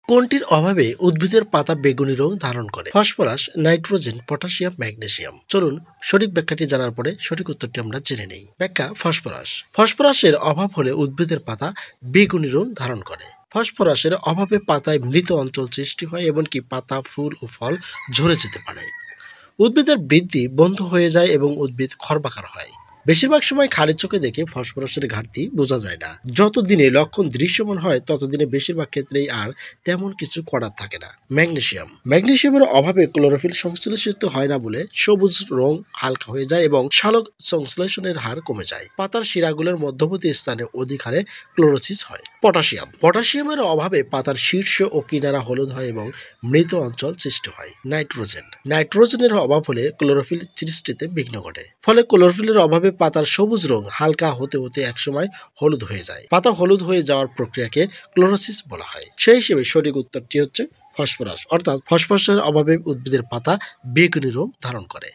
কোনটির অভাবে উদ্ভিদের পাতা বেগুনি রং ধারণ করে? Phosphorus, nitrogen, potassium, magnesium. চলুন সঠিক ব্যাখ্যাটি জানার পরে সঠিক উত্তরটি আমরা জেনে নেই। ব্যাখ্যা: ফসফরাস। ফসফরাসের অভাব হলে উদ্ভিদের পাতা বেগুনি রং ধারণ করে। ফসফরাসের অভাবে পাতায় মৃত অঞ্চল সৃষ্টি হয়, এমনকি পাতা, ফুল ও ফল ঝরে যেতে পারে। উদ্ভিদের বৃদ্ধি বন্ধ হয়ে যায় এবং উদ্ভিদ খর্বাকার হয়। বেশিরভাগ সময় খালি চোখে দেখে ফসফরাসের ঘাটতি বোঝা যায় না। যতদিনে লক্ষণ দৃশ্যমান হয় ততদিনে বেশিরভাগ ক্ষেত্রেই আর তেমন কিছু করার থাকে না। ম্যাগনেসিয়াম। ম্যাগনেসিয়ামের অভাবে ক্লোরোফিল সংশ্লেষিত হয় না বলে সবুজ রং হালকা হয়ে যায় এবং সালোক সংশ্লেষণের হার কমে যায়। পাতার শিরাগুলোর মধ্যবর্তী স্থানে অধিক হারে ক্লোরোসিস হয়। পটাশিয়াম। পটাশিয়ামের অভাবে পাতার শীর্ষ ও কিনারা হলুদ হয় এবং মৃত অঞ্চল সৃষ্টি হয়। নাইট্রোজেন। নাইট্রোজেনের অভাব হলে ক্লোরোফিল সৃষ্টিতে বিঘ্ন ঘটে। ফলে ক্লোরোফিলের অভাবে পাতার সবুজ রং হালকা হতে হতে একসময় হলুদ হয়ে যায়। পাতা হলুদ হয়ে যাওয়ার প্রক্রিয়াকে ক্লোরোসিস বলা হয়। সেই হিসেবে সঠিক উত্তরটি হচ্ছে ফসফরাস, অর্থাৎ ফসফরাসের অভাবে উদ্ভিদের পাতা বেগুনি রং ধারণ করে।